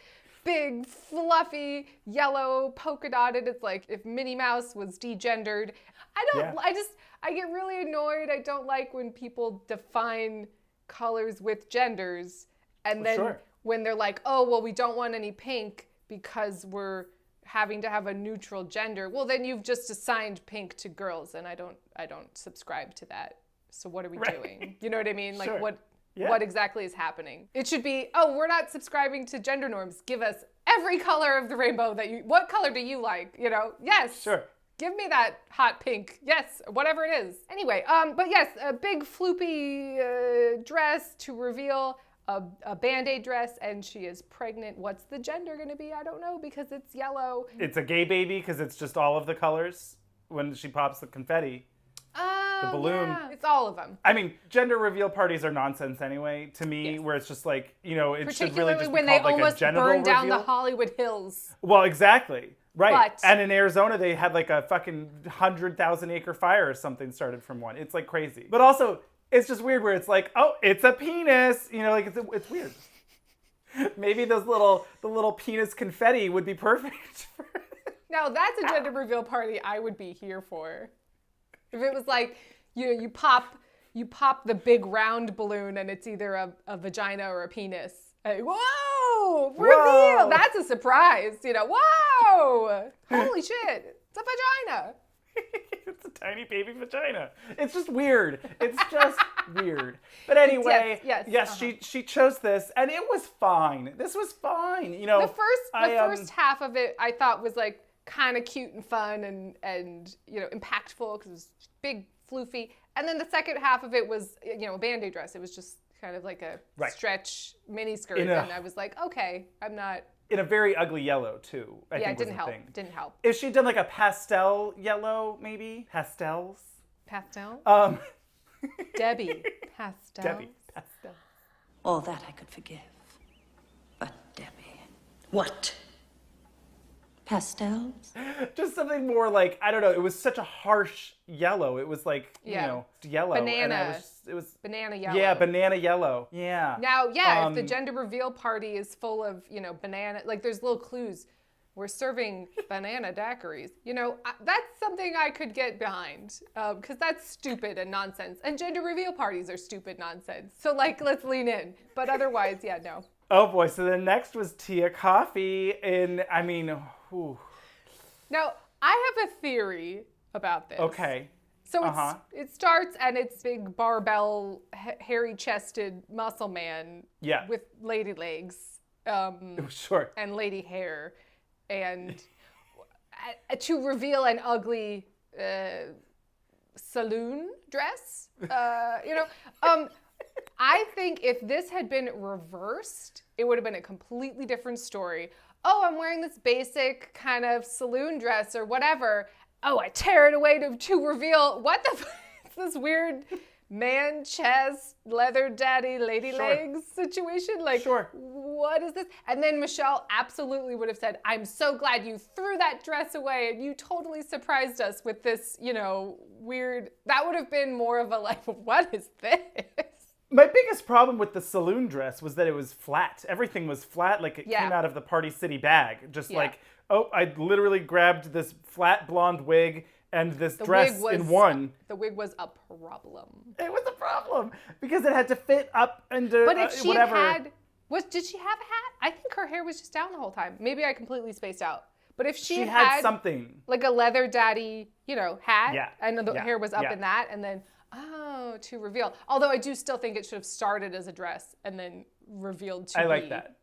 big, fluffy, yellow, polka dotted. It's like if Minnie Mouse was degendered. I get really annoyed. I don't like when people define colors with genders. And then when they're like, oh, well, we don't want any pink because we're having to have a neutral gender. Well, then you've just assigned pink to girls. And I don't subscribe to that. So what are we doing? You know what I mean? Like what exactly is happening? It should be, oh, we're not subscribing to gender norms. Give us every color of the rainbow what color do you like? You know, yes. Sure. Give me that hot pink. Yes, whatever it is. Anyway, but yes, a big floopy dress to reveal a Band-Aid dress, and she is pregnant. What's the gender gonna be? I don't know because it's yellow. It's a gay baby because it's just all of the colors when she pops the confetti. The balloon. Yeah. It's all of them. I mean, gender reveal parties are nonsense anyway, to me, where it's just like, you know, it should really just be when called they like almost a genital burned down reveal. the Hollywood Hills. Well, exactly. Right. But, and in Arizona, they had like a fucking 100,000 acre fire or something started from one. It's like crazy. But also, it's just weird where it's like, oh, it's a penis. You know, like it's weird. Maybe the little penis confetti would be perfect. Now, that's a gender reveal party I would be here for. If it was like, you know, you pop the big round balloon and it's either a vagina or a penis. Whoa! Reveal! Whoa. That's a surprise. You know, whoa! Holy shit! It's a vagina. It's a tiny baby vagina. It's just weird. It's just weird. But anyway, yes, she chose this, and it was fine. This was fine. You know, the first half of it I thought was like kind of cute and fun and you know impactful because it was big, floofy, and then the second half of it was you know a Band-Aid dress. It was just kind of like a stretch mini skirt, and I was like, okay, I'm not. In a very ugly yellow too. I think it didn't help. Didn't help. If she'd done like a pastel yellow, maybe pastels. Pastel. Debbie pastel. Debbie pastel. All that I could forgive, but Debbie, what? Pastels? Just something more like, I don't know, it was such a harsh yellow. It was like, you know, yellow. Banana. And it was banana yellow. Yeah, banana yellow. Yeah. Now, if the gender reveal party is full of, you know, banana, like there's little clues. we're serving banana daiquiris. You know, that's something I could get behind because that's stupid and nonsense. And gender reveal parties are stupid nonsense. So, like, let's lean in. But otherwise, yeah, no. Oh, boy. So the next was Tia Coffee. And, I mean, whew. Now, I have a theory about this. Okay. So it starts and it's big barbell, hairy-chested muscle man with lady legs sure. and lady hair. And to reveal an ugly saloon dress, I think if this had been reversed, it would have been a completely different story. Oh, I'm wearing this basic kind of saloon dress or whatever. Oh, I tear it away to reveal what the it's this weird man chest, leather daddy, lady legs situation. Like, what is this? And then Michelle absolutely would have said, I'm so glad you threw that dress away and you totally surprised us with this, weird. That would have been more of a like, what is this? My biggest problem with the saloon dress was that it was flat. Everything was flat, like it came out of the Party City bag. Just like, I literally grabbed this flat blonde wig and this dress in one. The wig was a problem. It was a problem because it had to fit up into But if she whatever. Did she have a hat? I think her hair was just down the whole time. Maybe I completely spaced out. But if she had something. Like a leather daddy, hat, and the hair was up in that, and then, to reveal. Although I do still think it should have started as a dress and then revealed to be. I like that.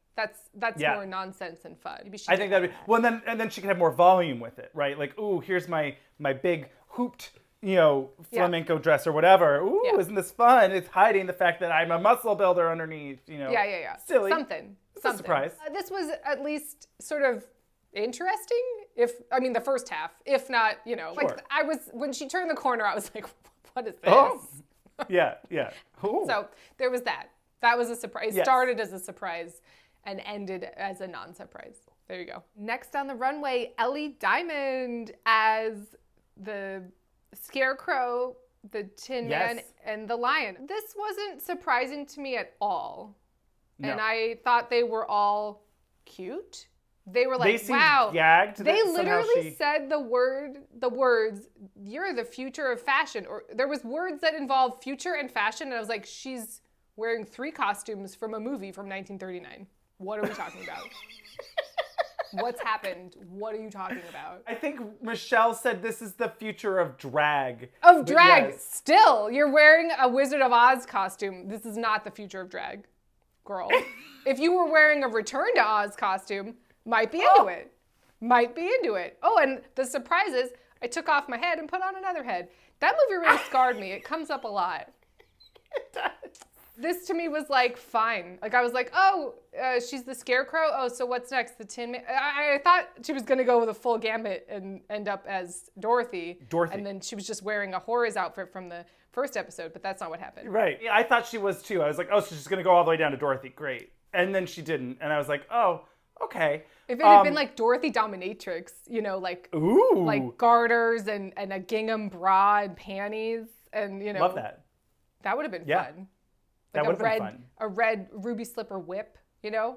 That's more nonsense and fun. Maybe I think that'd be well. And then she could have more volume with it, right? Like, ooh, here's my big hooped, flamenco dress or whatever. Ooh, isn't this fun? It's hiding the fact that I'm a muscle builder underneath. Yeah. Silly. Something. A surprise. This was at least sort of interesting. The first half, if not, like when she turned the corner, I was like, what is this? Oh. Yeah. Ooh. So there was that. That was a surprise. It started as a surprise and ended as a non-surprise. There you go. Next on the runway, Ellie Diamond as the Scarecrow, the Tin Man, and the Lion. This wasn't surprising to me at all. No. And I thought they were all cute. They were like, wow. Gagged they literally said the words, you're the future of fashion. Or there was words that involved future and fashion. And I was like, she's wearing 3 costumes from a movie from 1939. What are we talking about? What's happened? What are you talking about? I think Michelle said this is the future of drag. Of drag. Yes. Still, you're wearing a Wizard of Oz costume. This is not the future of drag, girl. If you were wearing a Return to Oz costume, might be into it. Might be into it. Oh, and the surprise is I took off my head and put on another head. That movie really scarred me. It comes up a lot. It does. This to me was like, fine. Like I was like, she's the Scarecrow. Oh, so what's next? The Tin Man. I thought she was going to go with a full gambit and end up as Dorothy. And then she was just wearing a Horace outfit from the first episode, but that's not what happened. Right. Yeah, I thought she was too. I was like, oh, she's just going to go all the way down to Dorothy. Great. And then she didn't. And I was like, oh, okay. If it had been like Dorothy Dominatrix, like garters and a gingham bra and panties and, Love that. That would have been fun. Like that would have been fun. A red ruby slipper whip, Yeah.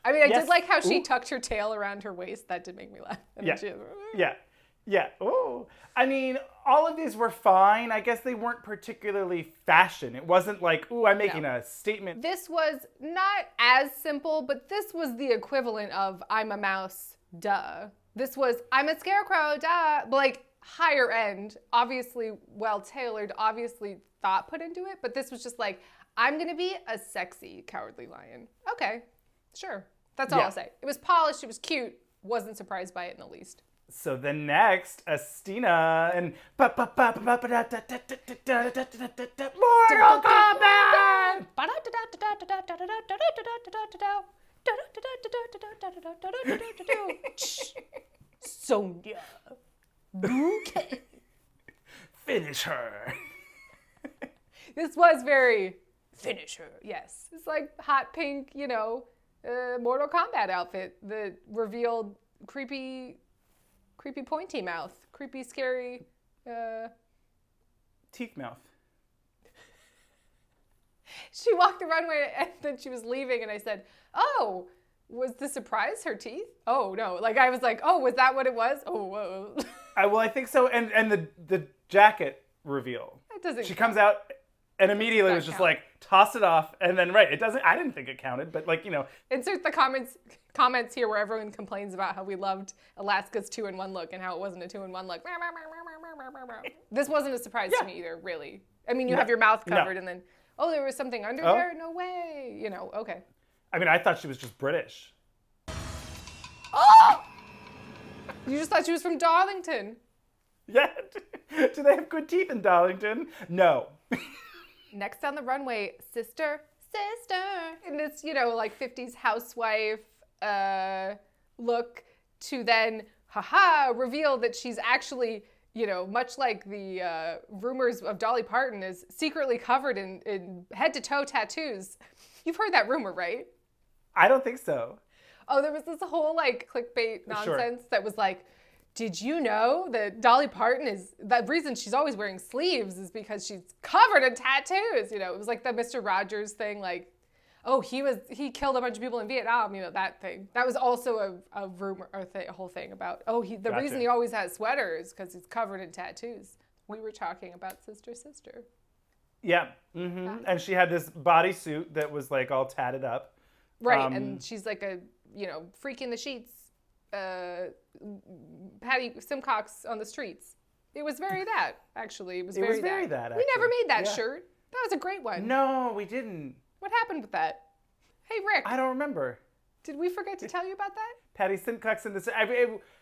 I mean, I did like how she tucked her tail around her waist. That did make me laugh. And Yeah. Oh, I mean, all of these were fine. I guess they weren't particularly fashion. It wasn't like, ooh, I'm making a statement. This was not as simple, but this was the equivalent of I'm a mouse, duh. This was I'm a scarecrow, duh. But like higher end, obviously well-tailored, obviously thought put into it. But this was just like, I'm going to be a sexy cowardly lion. Okay, sure. That's all I'll say. It was polished. It was cute. Wasn't surprised by it in the least. So then next, Stina and Mortal Kombat! Sonia. Okay. Finish her. This was very finish her, yes. It's like hot pink, Mortal Kombat outfit that revealed creepy pointy mouth, creepy, scary, teeth mouth. She walked the runway and then she was leaving and I said, oh, Was the surprise her teeth? Oh, no. Like, I was like, oh, was that what it was? Oh, whoa. Well, I think so. And the jacket reveal. That doesn't She count. comes out and immediately That was just count. like, toss it off. And then, right, it doesn't, I didn't think it counted, but like, Insert the comments here where everyone complains about how we loved Alaska's 2-in-1 look and how it wasn't a 2-in-1 look. This wasn't a surprise to me either, really. I mean, you have your mouth covered and then, oh, there was something under there? No way. Okay. I mean, I thought she was just British. Oh! You just thought she was from Darlington. Yeah. Do they have good teeth in Darlington? No. Next on the runway, sister. In this, like 50s housewife look to then, reveal that she's actually, much like the rumors of Dolly Parton, is secretly covered in head-to-toe tattoos. You've heard that rumor, right? I don't think so. Oh, there was this whole like clickbait nonsense that was like, did you know that Dolly Parton the reason she's always wearing sleeves is because she's covered in tattoos? It was like the Mr. Rogers thing, like, oh, he killed a bunch of people in Vietnam, that thing. That was also a rumor, or a whole thing about, the reason he always has sweaters because he's covered in tattoos. We were talking about sister. Yeah. Mm-hmm. And she had this bodysuit that was like all tatted up. Right, and she's like a, freak in the sheets, Patty Simcox on the streets. It was very that, actually. It was very that. Actually. We never made that shirt. That was a great one. No, we didn't. What happened with that? Hey, Rick. I don't remember. Did we forget to tell you about that? Patty Simcox in this. I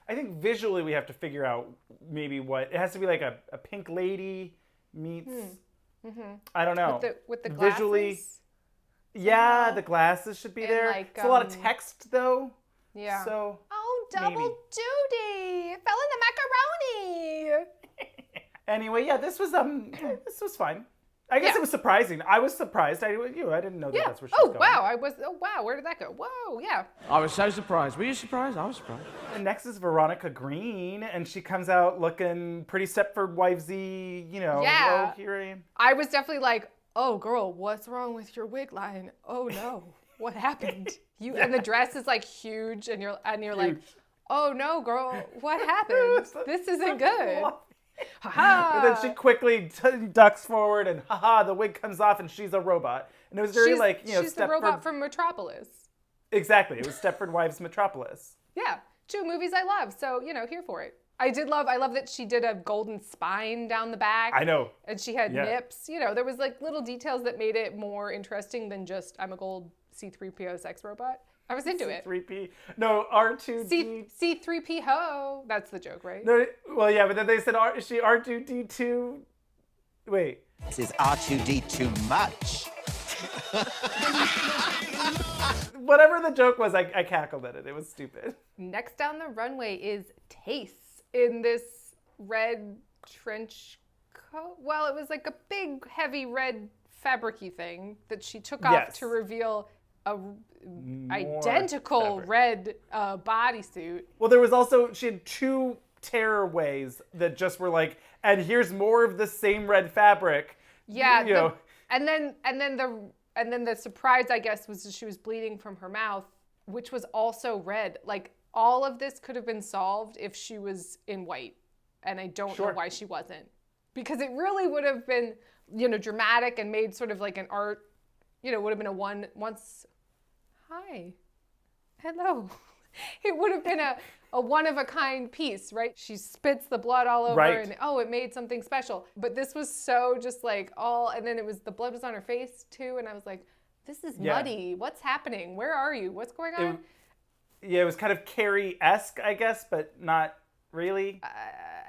think visually we have to figure out maybe what. It has to be like a pink lady meets. Mm-hmm. I don't know. With the glasses? Visually. Yeah, the glasses should be there. Like, it's a lot of text though. Yeah. So. Oh, double duty! Fell in the macaroni. Anyway, yeah, this was fine. I guess it was surprising. I was surprised. I didn't know that that's where she was going. Wow, where did that go? Whoa, yeah. I was so surprised. Were you surprised? I was surprised. And next is Veronica Green, and she comes out looking pretty Stepford Wivesy, Yeah. Oh, here I am. I was definitely like, oh, girl, what's wrong with your wig line? Oh, no. What happened? And the dress is like huge, and you're like, oh, no, girl, what happened? This isn't good. And then she quickly ducks forward, and the wig comes off, and she's a robot. And it was very she's the robot from Metropolis. Exactly. It was Stepford Wives Metropolis. Yeah. 2 movies I love, so, here for it. I love that she did a golden spine down the back. I know. And she had nips. There was like little details that made it more interesting than just I'm a gold C-3PO sex robot. I was into it. C-3P. No, R2D. C-3P ho. That's the joke, right? No, well, yeah, but then they said, is she R2D2? Wait. This is R2D too much. Whatever the joke was, I cackled at it. It was stupid. Next down the runway is Tace in this red trench coat. Well, it was like a big, heavy red fabric-y thing that she took off to reveal a identical red bodysuit. Well, there was also, she had 2 tearaways that just were like, and here's more of the same red fabric. Yeah, and then the surprise, I guess, was that she was bleeding from her mouth, which was also red. Like, all of this could have been solved if she was in white, and I don't know why she wasn't. Because it really would have been, dramatic and made sort of like an art, would have been a hi, hello. It would have been a one-of-a-kind piece, right? She spits the blood all over and, it made something special. But this was so just like and then the blood was on her face too, and I was like, this is muddy. What's happening? Where are you? What's going on? It was kind of Carrie-esque, I guess, but not really.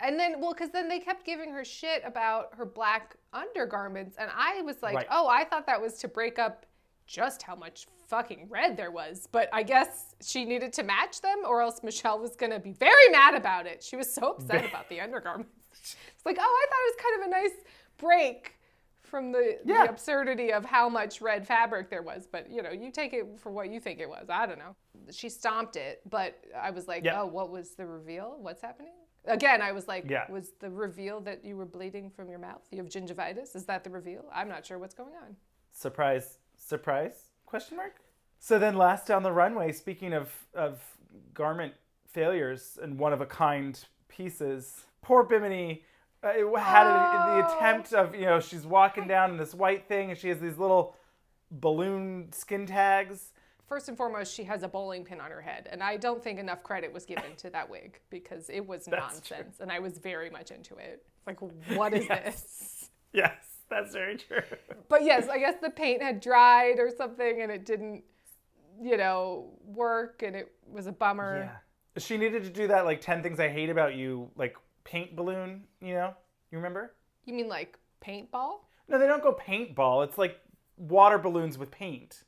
And then, because then they kept giving her shit about her black undergarments, and I was like, I thought that was to break up just how much fucking red there was, but I guess she needed to match them, or else Michelle was gonna be very mad about it. She was so upset about the undergarments. It's like, I thought it was kind of a nice break from the absurdity of how much red fabric there was, but you take it for what you think it was. I don't know. She stomped it, but I was like, what was the reveal? What's happening? Again, I was like, was the reveal that you were bleeding from your mouth? You have gingivitis? Is that the reveal? I'm not sure what's going on. Surprise? Question mark? So then last down the runway, speaking of garment failures and one-of-a-kind pieces, poor Bimini had the attempt of, she's walking down in this white thing and she has these little balloon skin tags. First and foremost, she has a bowling pin on her head, and I don't think enough credit was given to that wig because it was nonsense, and I was very much into it. Like, what is this? Yes, that's very true. But yes, I guess the paint had dried or something, and it didn't, work, and it was a bummer. Yeah. She needed to do that, 10 Things I Hate About You, paint balloon, You remember? You mean like paintball? No, they don't go paintball. It's like water balloons with paint.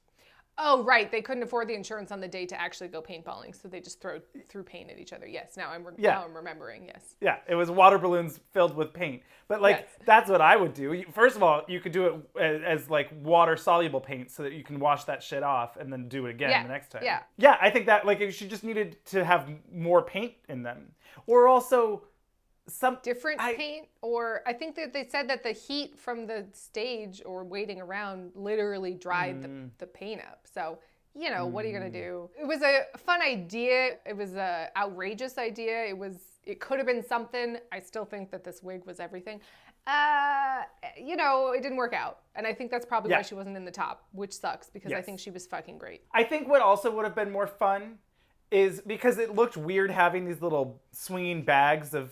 Oh, right. They couldn't afford the insurance on the day to actually go paintballing, so they just threw paint at each other. Yes, now I'm remembering, yes. Yeah, it was water balloons filled with paint. But, that's what I would do. First of all, you could do it as, water-soluble paint so that you can wash that shit off and then do it again the next time. Yeah. Yeah, I think that, she just needed to have more paint in them. Or also... different paint, or I think that they said that the heat from the stage or waiting around literally dried the paint up. So, what are you gonna do? It was a fun idea. It was a outrageous idea. It could have been something. I still think that this wig was everything. It didn't work out. And I think that's probably why she wasn't in the top, which sucks because I think she was fucking great. I think what also would have been more fun is because it looked weird having these little swinging bags of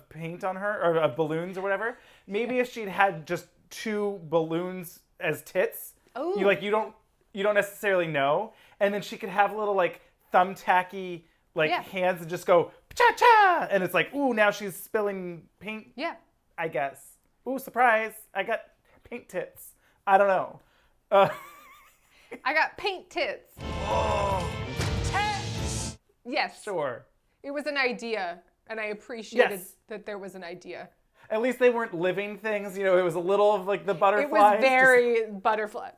paint on her, or of balloons or whatever. Maybe if she'd had just 2 balloons as tits, you don't necessarily know, and then she could have little thumbtacky hands and just go cha-cha, and it's ooh, now she's spilling paint. Yeah. I guess. Ooh, surprise! I got paint tits. I don't know. I got paint tits. Oh. Yes. Sure. It was an idea, and I appreciated that there was an idea. At least they weren't living things. It was a little of the butterflies. It was very butterfly.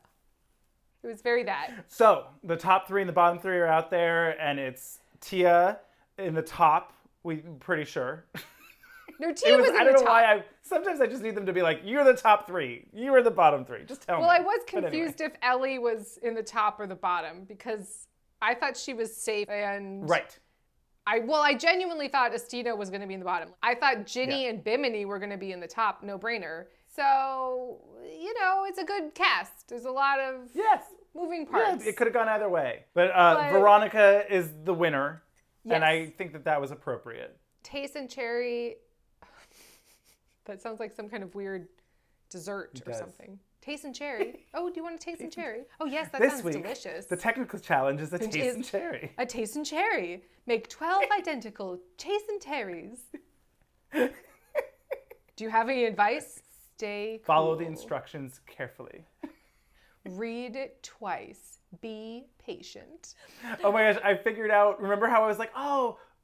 It was very that. So the top 3 and the bottom 3 are out there, and it's Tia in the top. We're pretty sure. No, Tia was in the top. I don't know why. Sometimes I just need them to be you're the top 3. You are the bottom 3. Just tell me. Well, I was confused if Ellie was in the top or the bottom because I thought she was safe and... Right. I genuinely thought Stina was going to be in the bottom. I thought Ginny and Bimini were going to be in the top, no brainer. So, it's a good cast. There's a lot of moving parts. Yeah, it could have gone either way. But Veronica is the winner, and I think that was appropriate. Taste and Cherry, that sounds like some kind of weird dessert or something. Taste and Cherry. Oh, do you want a Taste and Cherry? Oh, yes, that sounds delicious. The technical challenge is a Taste and Cherry. A Taste and Cherry. Make 12 identical Taste and Cherries. Do you have any advice? Stay cool. Follow the instructions carefully. Read it twice. Be patient. Oh my gosh, I figured out, remember how I was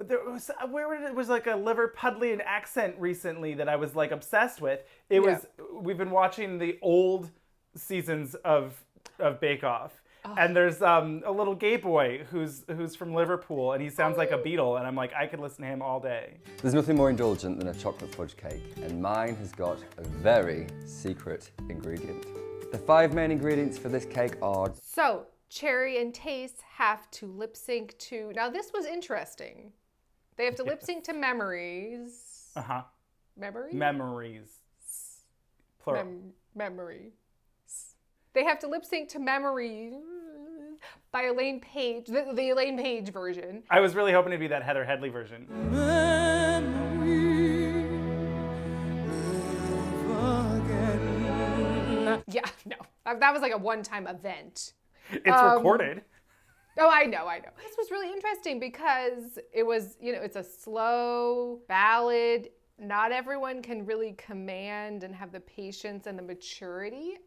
it was a Liverpudlian accent recently that I was obsessed with. We've been watching the old seasons of Bake Off. Oh. And there's a little gay boy who's from Liverpool, and he sounds like a Beatle, and I'm I could listen to him all day. There's nothing more indulgent than a chocolate fudge cake, and mine has got a very secret ingredient. The 5 main ingredients for this cake are... So, Cherry and Taste have to lip sync to... Now, this was interesting. They have to lip sync to Memories. Uh-huh. Memories? Memories. Plural. Memories. They have to lip sync to Memories by Elaine Page, the Elaine Page version. I was really hoping to be that Heather Headley version. Yeah, no. That was a one-time event. It's recorded. Oh, I know. This was really interesting because it was, it's a slow ballad. Not everyone can really command and have the patience and the maturity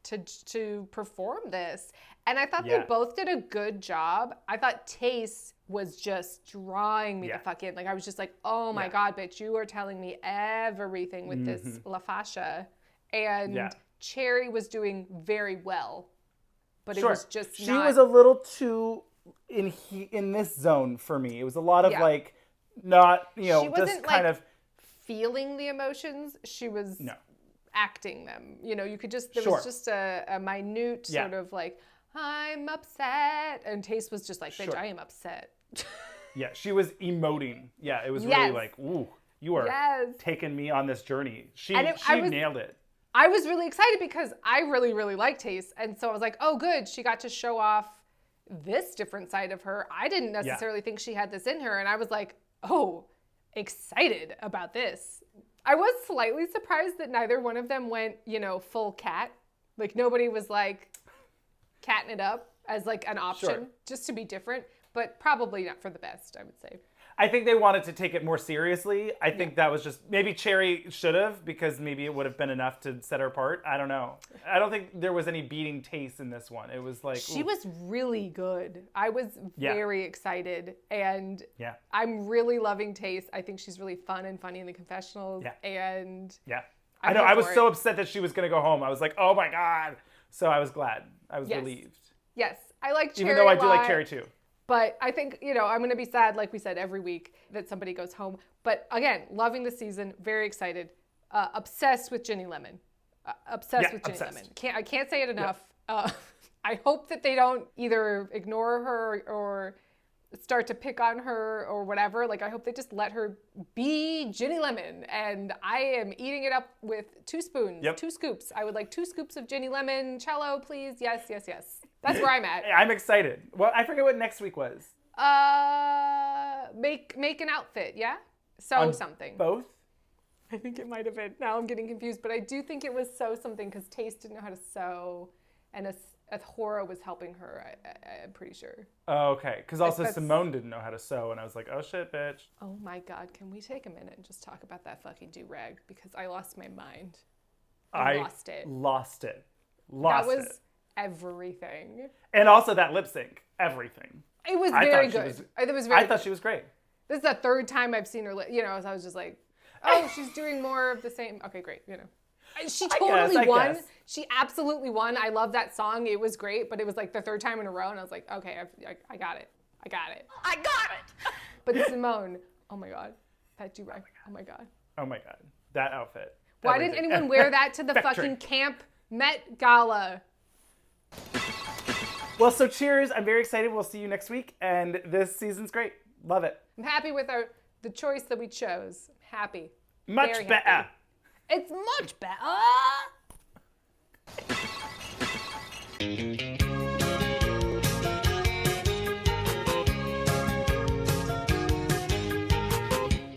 to perform this. And I thought they both did a good job. I thought Taste was just drawing me the fuck in. I was just oh my God, bitch, you are telling me everything with this La Fascia. And Cherry was doing very well. But it was just She was a little too in this zone for me. It was a lot of not, she just kind of feeling the emotions. She was acting them. You could just, there was just a minute sort of I'm upset. And Taste was just like, bitch, I am upset. Yeah, she was emoting. Yeah, it was really like, ooh, you are taking me on this journey. She nailed it. I was really excited because I really, really like Taste. And so I was like, oh, good. She got to show off this different side of her. I didn't necessarily think she had this in her. And I was like, oh, excited about this. I was slightly surprised that neither one of them went, full cat. Like nobody was like catting it up as like an option just to be different, but probably not for the best, I would say. I think they wanted to take it more seriously. I think that was just, maybe Cherry should have, because maybe it would have been enough to set her apart. I don't know. I don't think there was any beating Taste in this one. It was like, she was really good. I was very excited, and I'm really loving Taste. I think she's really fun and funny in the confessionals. And I know. I was so upset that she was going to go home. I was like, oh my God. So I was glad. I was relieved. Yes. I like Cherry even though I do like Cherry too. But I think, I'm going to be sad, like we said, every week that somebody goes home. But again, loving the season, very excited. Obsessed with Ginny Lemon. Obsessed with Ginny Lemon. I can't say it enough. I hope that they don't either ignore her or start to pick on her or whatever. Like, I hope they just let her be Ginny Lemon. And I am eating it up with 2 spoons, 2 scoops. I would like 2 scoops of Ginny Lemon. Cello, please. Yes, yes, yes. That's where I'm at. I'm excited. Well, I forget what next week was. Make an outfit, yeah? Sew something. Both? I think it might have been. Now I'm getting confused, but I do think it was sew something because Taste didn't know how to sew, and Agoura was helping her, I'm pretty sure. Oh, okay. Because also Simone didn't know how to sew, and I was like, oh shit, bitch. Oh my God, can we take a minute and just talk about that fucking do-rag? Because I lost my mind. I lost it. Lost it. Everything. And also that lip sync. Everything. It was very good. I thought she was great. This is the 3rd time I've seen her, so I was just like, oh, she's doing more of the same. Okay, great, She totally won. She absolutely won. I love that song. It was great, but it was like the 3rd time in a row, and I was like, okay, I got it. I got it. But Simone, oh my God, that do-rag. Oh my God. Oh my God, that outfit. Why didn't anyone wear that to the fucking camp Met Gala? Well, so cheers. I'm very excited. We'll see you next week. And this season's great. Love it. I'm happy with the choice that we chose. Happy. Much better. It's much better.